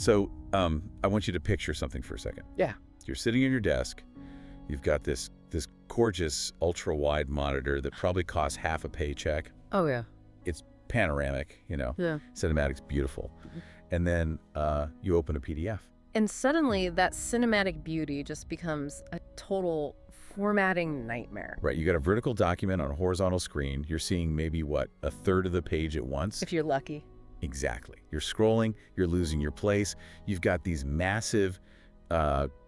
So I want you to picture something for a second. Yeah. You're sitting at your desk. You've got this gorgeous ultra-wide monitor that probably costs half a paycheck. Oh, yeah. It's panoramic, Yeah. Cinematic's beautiful. And then you open a PDF. And suddenly, that cinematic beauty just becomes a total formatting nightmare. Right, you got a vertical document on a horizontal screen. You're seeing maybe, what, a third of the page at once? If you're lucky. Exactly. You're scrolling, you're losing your place. You've got these massive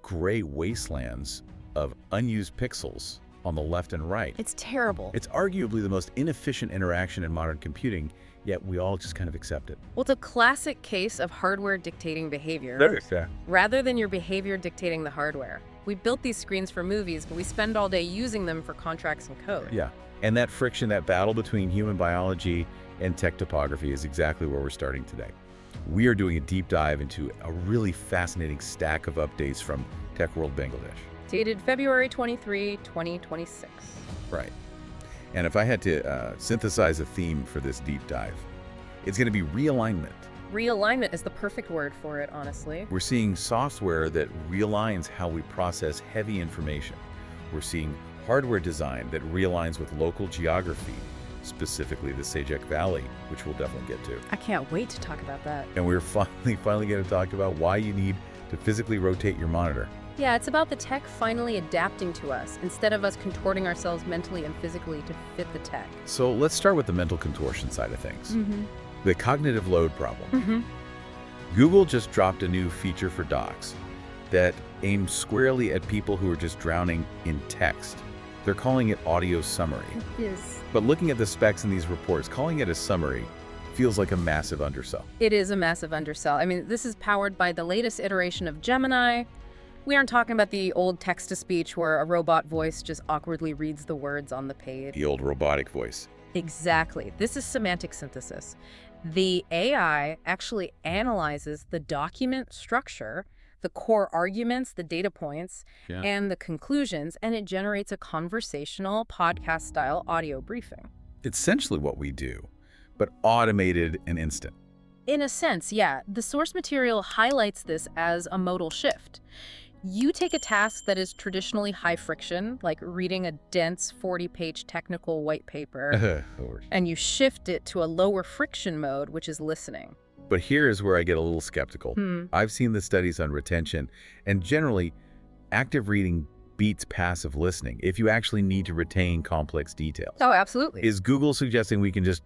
gray wastelands of unused pixels on the left and right. It's terrible. It's arguably the most inefficient interaction in modern computing, yet we all just kind of accept it. Well, it's a classic case of hardware dictating behavior. Yeah. Rather than your behavior dictating the hardware. We built these screens for movies, but we spend all day using them for contracts and code. Yeah. And that friction, that battle between human biology and tech topography is exactly where we're starting today. We are doing a deep dive into a really fascinating stack of updates from TechWorld Bangladesh. Dated February 23, 2026. Right. And if I had to synthesize a theme for this deep dive, it's going to be realignment. Realignment is the perfect word for it, honestly. We're seeing software that realigns how we process heavy information. We're seeing hardware design that realigns with local geography, specifically the Sajek Valley, which we'll definitely get to. I can't wait to talk about that. And we're finally going to talk about why you need to physically rotate your monitor. Yeah, it's about the tech finally adapting to us, instead of us contorting ourselves mentally and physically to fit the tech. So let's start with the mental contortion side of things. The cognitive load problem. Google just dropped a new feature for docs that aims squarely at people who are just drowning in text. They're calling it audio summary. It is. But looking at the specs in these reports, calling it a summary feels like a massive undersell. It is a massive undersell. I mean, this is powered by the latest iteration of Gemini. We aren't talking about the old text-to-speech where a robot voice just awkwardly reads the words on the page. The old robotic voice. Exactly. This is semantic synthesis. The AI actually analyzes the document structure, the core arguments, the data points, and the conclusions, and it generates a conversational, podcast-style audio briefing. It's essentially what we do, but automated and instant. In a sense, yeah. The source material highlights this as a modal shift. You take a task that is traditionally high friction, like reading a dense 40-page technical white paper, and you shift it to a lower friction mode, which is listening. But here is where I get a little skeptical. I've seen the studies on retention, and generally, active reading beats passive listening if you actually need to retain complex details. Oh, absolutely. Is Google suggesting we can just,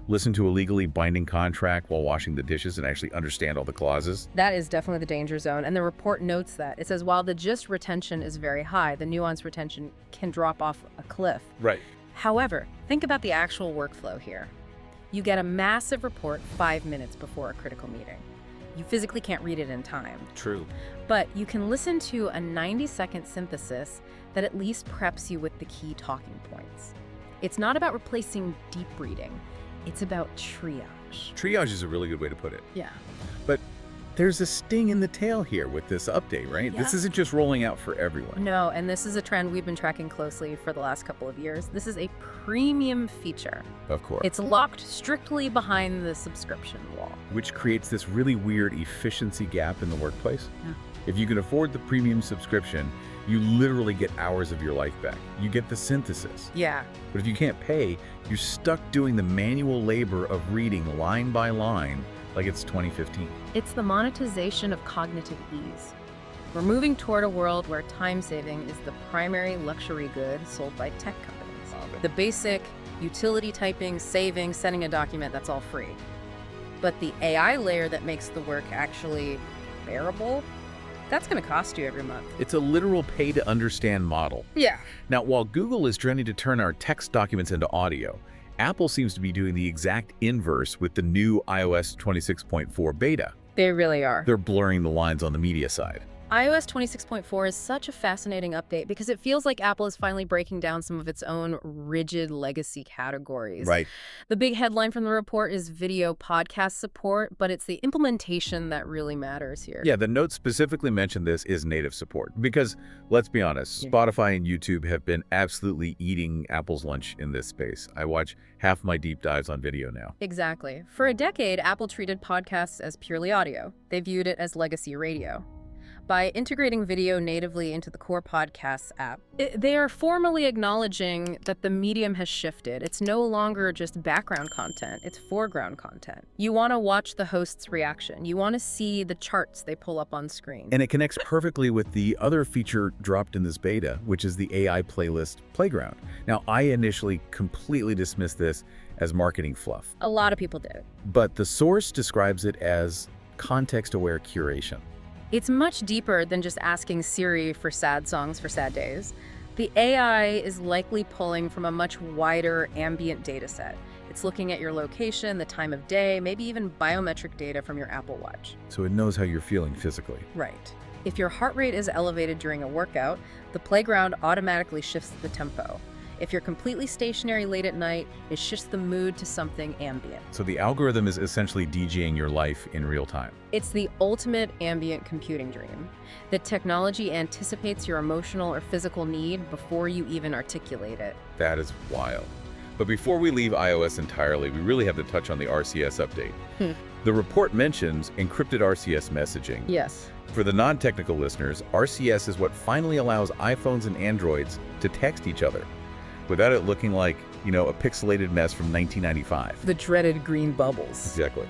listen to a legally binding contract while washing the dishes and actually understand all the clauses? That is definitely the danger zone, and the report notes that. It says while the gist retention is very high, the nuance retention can drop off a cliff. Right. However, think about the actual workflow here. You get a massive report 5 minutes before a critical meeting. You physically can't read it in time. True. But you can listen to a 90-second synthesis that at least preps you with the key talking points. It's not about replacing deep reading. It's about triage. Triage is a really good way to put it. Yeah. But there's a sting in the tail here with this update, right? Yeah. This isn't just rolling out for everyone. No, and this is a trend we've been tracking closely for the last couple of years. This is a premium feature. Of course. It's locked strictly behind the subscription wall. Which creates this really weird efficiency gap in the workplace. Yeah. If you can afford the premium subscription, you literally get hours of your life back. You get the synthesis. Yeah. But if you can't pay, you're stuck doing the manual labor of reading line by line like it's 2015. It's the monetization of cognitive ease. We're moving toward a world where time saving is the primary luxury good sold by tech companies. The basic utility typing, saving, sending a document, that's all free. But the AI layer that makes the work actually bearable, that's going to cost you every month. It's a literal pay-to-understand model. Yeah. Now, while Google is trying to turn our text documents into audio, Apple seems to be doing the exact inverse with the new iOS 26.4 beta. They really are. They're blurring the lines on the media side. iOS 26.4 is such a fascinating update because it feels like Apple is finally breaking down some of its own rigid legacy categories. Right. The big headline from the report is video podcast support, but it's the implementation that really matters here. Yeah, the note specifically mentioned this is native support because, let's be honest, Spotify and YouTube have been absolutely eating Apple's lunch in this space. I watch half my deep dives on video now. Exactly. For a decade, Apple treated podcasts as purely audio. They viewed it as legacy radio. By integrating video natively into the core podcasts app, they are formally acknowledging that the medium has shifted. It's no longer just background content, it's foreground content. You want to watch the host's reaction. You want to see the charts they pull up on screen. And it connects perfectly with the other feature dropped in this beta, which is the AI playlist playground. Now, I initially completely dismissed this as marketing fluff. A lot of people did. But the source describes it as context-aware curation. It's much deeper than just asking Siri for sad songs for sad days. The AI is likely pulling from a much wider ambient data set. It's looking at your location, the time of day, maybe even biometric data from your Apple Watch. So it knows how you're feeling physically. Right. If your heart rate is elevated during a workout, the playground automatically shifts the tempo. If you're completely stationary late at night, it shifts the mood to something ambient. So the algorithm is essentially DJing your life in real time. It's the ultimate ambient computing dream. The technology anticipates your emotional or physical need before you even articulate it. That is wild. But before we leave iOS entirely, we really have to touch on the RCS update. The report mentions encrypted RCS messaging. Yes. For the non-technical listeners, RCS is what finally allows iPhones and Androids to text each other without it looking like, a pixelated mess from 1995. The dreaded green bubbles. Exactly.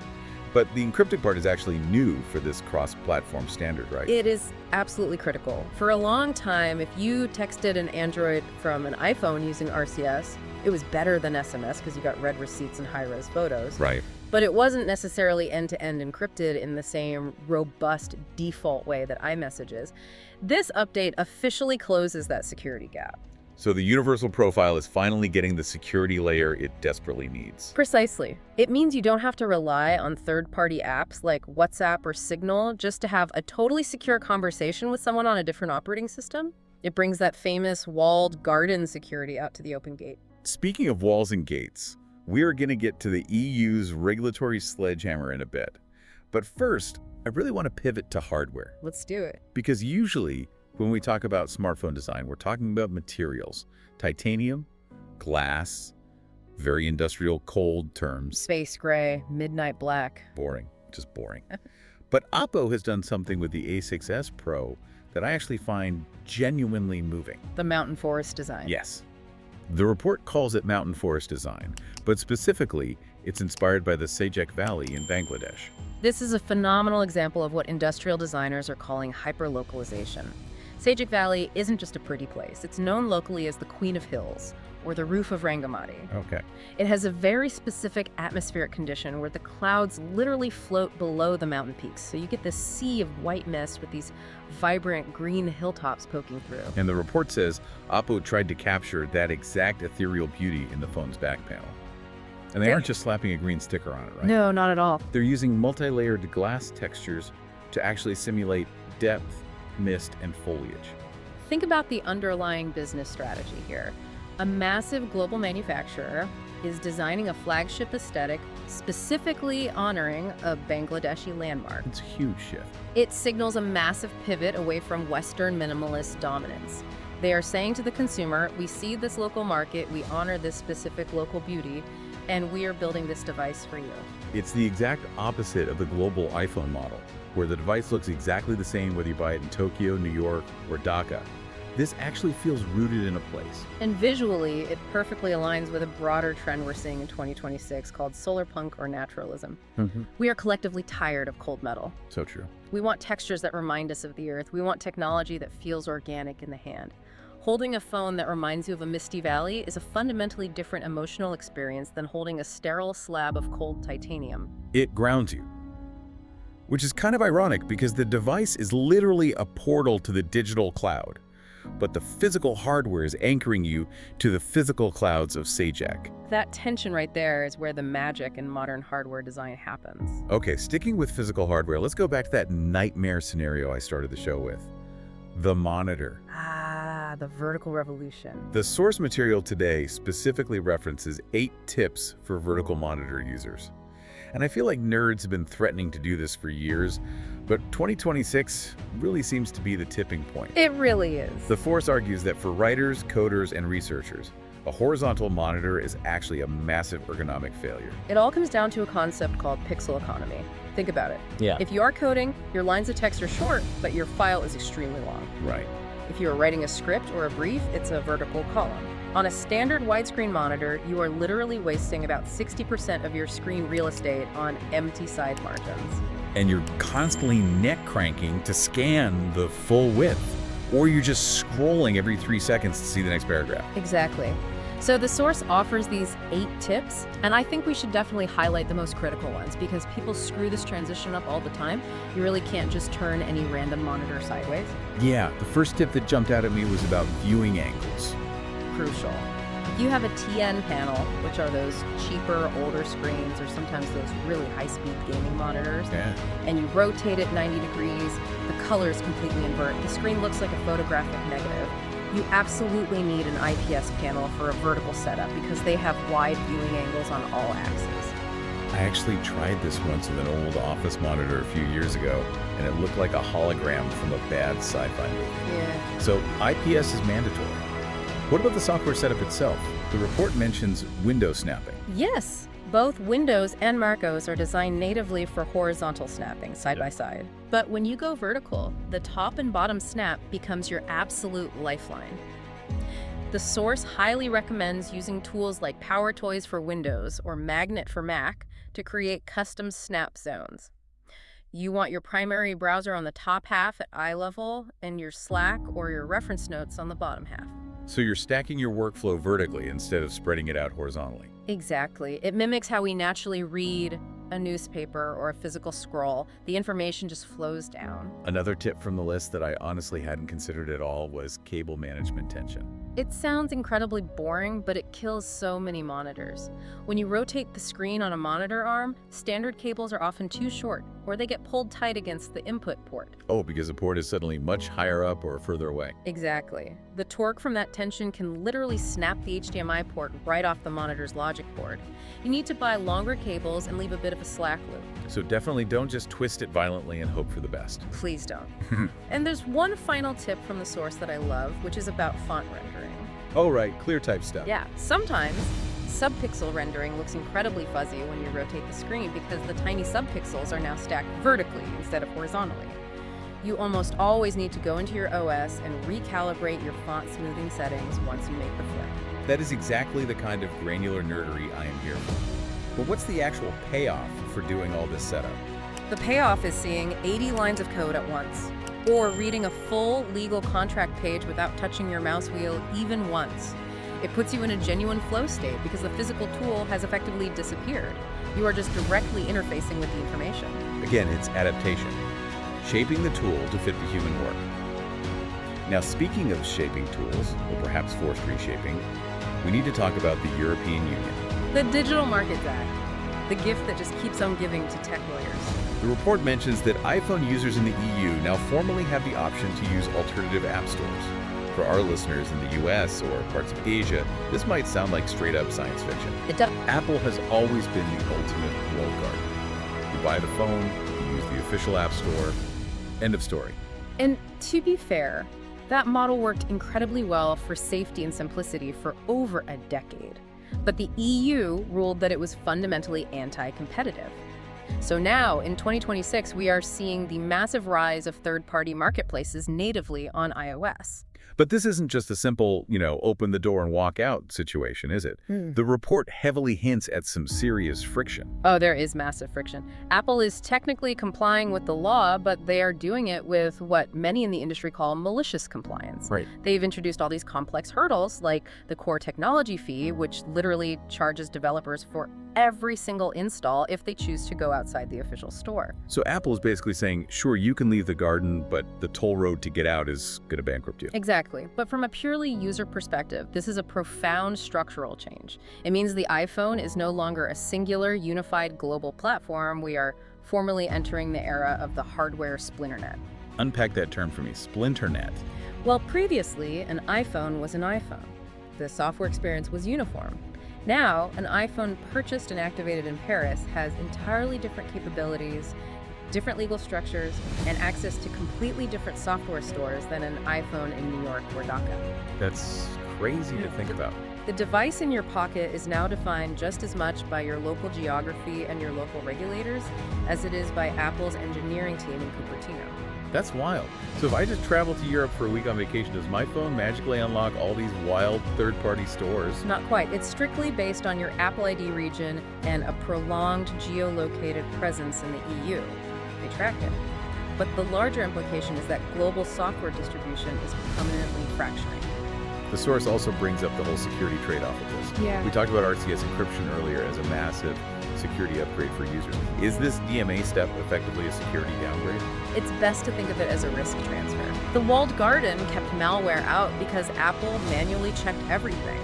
But the encrypted part is actually new for this cross-platform standard, right? It is absolutely critical. For a long time, if you texted an Android from an iPhone using RCS, it was better than SMS because you got read receipts and high-res photos. Right. But it wasn't necessarily end-to-end encrypted in the same robust default way that iMessage is. This update officially closes that security gap. So the universal profile is finally getting the security layer it desperately needs. Precisely. It means you don't have to rely on third-party apps like WhatsApp or Signal just to have a totally secure conversation with someone on a different operating system. It brings that famous walled garden security out to the open gate. Speaking of walls and gates, we are going to get to the EU's regulatory sledgehammer in a bit. But first, I really want to pivot to hardware. Let's do it. Because usually, when we talk about smartphone design, we're talking about materials. Titanium, glass, very industrial, cold terms. Space gray, midnight black. Boring, just boring. But Oppo has done something with the A6s Pro that I actually find genuinely moving. The mountain forest design. Yes. The report calls it mountain forest design, but specifically, it's inspired by the Sajek Valley in Bangladesh. This is a phenomenal example of what industrial designers are calling hyperlocalization. Sajek Valley isn't just a pretty place. It's known locally as the Queen of Hills, or the roof of Rangamati. Okay. It has a very specific atmospheric condition where the clouds literally float below the mountain peaks. So you get this sea of white mist with these vibrant green hilltops poking through. And the report says Oppo tried to capture that exact ethereal beauty in the phone's back panel. And they aren't just slapping a green sticker on it, right? No, not at all. They're using multi-layered glass textures to actually simulate depth, mist, and foliage. Think about the underlying business strategy here. A massive global manufacturer is designing a flagship aesthetic specifically honoring a Bangladeshi landmark. It's a huge shift. It signals a massive pivot away from Western minimalist dominance. They are saying to the consumer, we see this local market, we honor this specific local beauty, and we are building this device for you. It's the exact opposite of the global iPhone model, where the device looks exactly the same whether you buy it in Tokyo, New York, or Dhaka. This actually feels rooted in a place. And visually, it perfectly aligns with a broader trend we're seeing in 2026 called solar punk or naturalism. We are collectively tired of cold metal. So true. We want textures that remind us of the earth. We want technology that feels organic in the hand. Holding a phone that reminds you of a misty valley is a fundamentally different emotional experience than holding a sterile slab of cold titanium. It grounds you. Which is kind of ironic because the device is literally a portal to the digital cloud. but the physical hardware is anchoring you to the physical clouds of Sajek. That tension right there is where the magic in modern hardware design happens. Okay, sticking with physical hardware, let's go back to that nightmare scenario I started the show with. The monitor. The vertical revolution. The source material today specifically references 8 tips for vertical monitor users. And I feel like nerds have been threatening to do this for years, but 2026 really seems to be the tipping point. It really is. The force argues that for writers, coders, and researchers, a horizontal monitor is actually a massive ergonomic failure. It all comes down to a concept called pixel economy. Think about it. Yeah. If you are coding, your lines of text are short, but your file is extremely long. Right. If you are writing a script or a brief, it's a vertical column. On a standard widescreen monitor, you are literally wasting about 60% of your screen real estate on empty side margins. And you're constantly neck cranking to scan the full width, or you're just scrolling every 3 seconds to see the next paragraph. Exactly. So the source offers these 8 tips, and I think we should definitely highlight the most critical ones because people screw this transition up all the time. You really can't just turn any random monitor sideways. Yeah, the first tip that jumped out at me was about viewing angles. Crucial. If you have a TN panel, which are those cheaper, older screens, or sometimes those really high-speed gaming monitors, and you rotate it 90 degrees, the colors completely invert. The screen looks like a photographic negative. You absolutely need an IPS panel for a vertical setup because they have wide viewing angles on all axes. I actually tried this once with an old office monitor a few years ago, and it looked like a hologram from a bad sci-fi movie. Yeah. So IPS is mandatory. What about the software setup itself? The report mentions window snapping. Yes. Both Windows and MacOS are designed natively for horizontal snapping, side by side. But when you go vertical, the top and bottom snap becomes your absolute lifeline. The source highly recommends using tools like Power Toys for Windows or Magnet for Mac to create custom snap zones. You want your primary browser on the top half at eye level and your Slack or your reference notes on the bottom half. So you're stacking your workflow vertically instead of spreading it out horizontally. Exactly. It mimics how we naturally read a newspaper or a physical scroll. The information just flows down. Another tip from the list that I honestly hadn't considered at all was cable management tension. It sounds incredibly boring, but it kills so many monitors. When you rotate the screen on a monitor arm, standard cables are often too short, or they get pulled tight against the input port. Oh, because the port is suddenly much higher up or further away. Exactly. The torque from that tension can literally snap the HDMI port right off the monitor's logic board. You need to buy longer cables and leave a bit of a slack loop. So definitely don't just twist it violently and hope for the best. Please don't. And there's one final tip from the source that I love, which is about font rendering. Oh, right, clear type stuff. Yeah, sometimes subpixel rendering looks incredibly fuzzy when you rotate the screen because the tiny subpixels are now stacked vertically instead of horizontally. You almost always need to go into your OS and recalibrate your font smoothing settings once you make the flip. That is exactly the kind of granular nerdery I am here for. But what's the actual payoff for doing all this setup? The payoff is seeing 80 lines of code at once, or reading a full legal contract page without touching your mouse wheel even once. It puts you in a genuine flow state because the physical tool has effectively disappeared. You are just directly interfacing with the information. Again, it's adaptation, shaping the tool to fit the human work. Now, speaking of shaping tools, or perhaps forced reshaping, we need to talk about the European Union. The Digital Markets Act, the gift that just keeps on giving to tech lawyers. The report mentions that iPhone users in the EU now formally have the option to use alternative app stores. For our listeners in the US or parts of Asia, this might sound like straight-up science fiction. It does. Apple has always been the ultimate walled garden. You buy the phone, you use the official app store, end of story. And to be fair, that model worked incredibly well for safety and simplicity for over a decade. But the EU ruled that it was fundamentally anti-competitive. So now, in 2026, we are seeing the massive rise of third-party marketplaces natively on iOS. But this isn't just a simple, open the door and walk out situation, is it? The report heavily hints at some serious friction. Oh, there is massive friction. Apple is technically complying with the law, but they are doing it with what many in the industry call malicious compliance. Right. They've introduced all these complex hurdles, like the core technology fee, which literally charges developers for every single install if they choose to go outside the official store. So Apple is basically saying, sure, you can leave the garden, but the toll road to get out is going to bankrupt you. Exactly. Exactly. But from a purely user perspective, this is a profound structural change. It means the iPhone is no longer a singular, unified global platform. We are formally entering the era of the hardware splinternet. Unpack that term for me, splinternet. Well, previously, an iPhone was an iPhone. The software experience was uniform. Now, an iPhone purchased and activated in Paris has entirely different capabilities, different legal structures, and access to completely different software stores than an iPhone in New York or Dhaka. That's crazy to think about. The device in your pocket is now defined just as much by your local geography and your local regulators as it is by Apple's engineering team in Cupertino. That's wild. So if I just travel to Europe for a week on vacation, does my phone magically unlock all these wild third-party stores? Not quite. It's strictly based on your Apple ID region and a prolonged geolocated presence in the EU. They track it. But the larger implication is that global software distribution is permanently fracturing. The source also brings up the whole security trade-off of this. Yeah. We talked about RCS encryption earlier as a massive security upgrade for users. Is this DMA step effectively a security downgrade? It's best to think of it as a risk transfer. The walled garden kept malware out because Apple manually checked everything.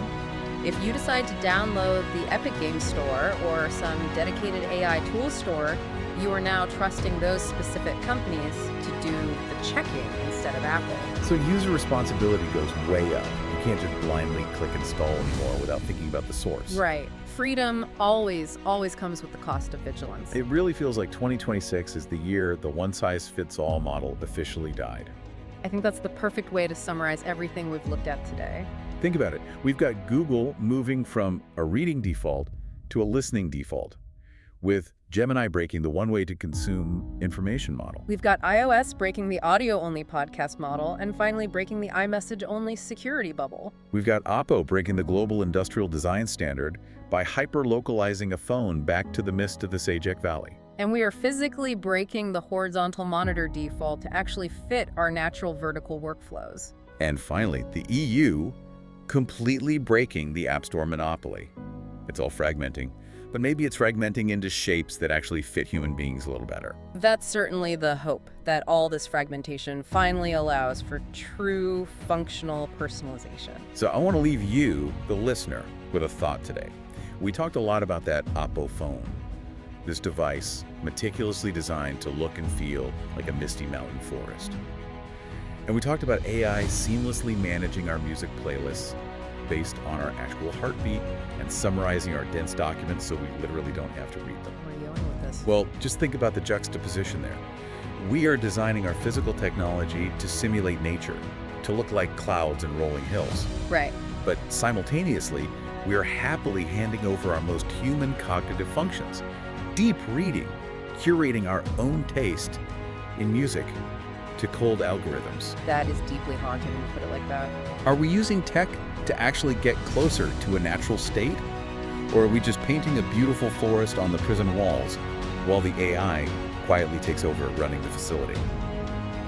If you decide to download the Epic Games Store or some dedicated AI tool store, you are now trusting those specific companies to do the checking instead of Apple. So user responsibility goes way up. You can't just blindly click install anymore without thinking about the source. Right. Freedom always comes with the cost of vigilance. It really feels like 2026 is the year the one-size-fits-all model officially died. I think that's the perfect way to summarize everything we've looked at today. Think about it. We've got Google moving from a reading default to a listening default, with Gemini breaking the one-way to consume information model. We've got iOS breaking the audio-only podcast model and finally breaking the iMessage-only security bubble. We've got Oppo breaking the global industrial design standard by hyper-localizing a phone back to the mist of the Sajek Valley. And we are physically breaking the horizontal monitor default to actually fit our natural vertical workflows. And finally, the EU completely breaking the App Store monopoly. It's all fragmenting, but maybe it's fragmenting into shapes that actually fit human beings a little better. That's certainly the hope, that all this fragmentation finally allows for true functional personalization. So I want to leave you, the listener, with a thought today. We talked a lot about that Oppo phone, this device meticulously designed to look and feel like a misty mountain forest. And we talked about AI seamlessly managing our music playlists based on our actual heartbeat and summarizing our dense documents so we literally don't have to read them. Where are you going with this? Well, just think about the juxtaposition there. We are designing our physical technology to simulate nature, to look like clouds and rolling hills. Right. But simultaneously, we are happily handing over our most human cognitive functions, deep reading, curating our own taste in music to cold algorithms. That is deeply haunting when you put it like that. Are we using tech to actually get closer to a natural state? Or are we just painting a beautiful forest on the prison walls while the AI quietly takes over running the facility?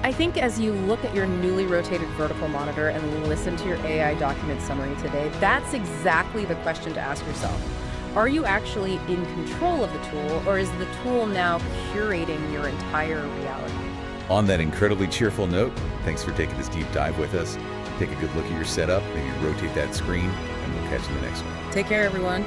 I think as you look at your newly rotated vertical monitor and listen to your AI document summary today, that's exactly the question to ask yourself. Are you actually in control of the tool, or is the tool now curating your entire reality? On that incredibly cheerful note, thanks for taking this deep dive with us. Take a good look at your setup, maybe rotate that screen, and we'll catch you in the next one. Take care, everyone.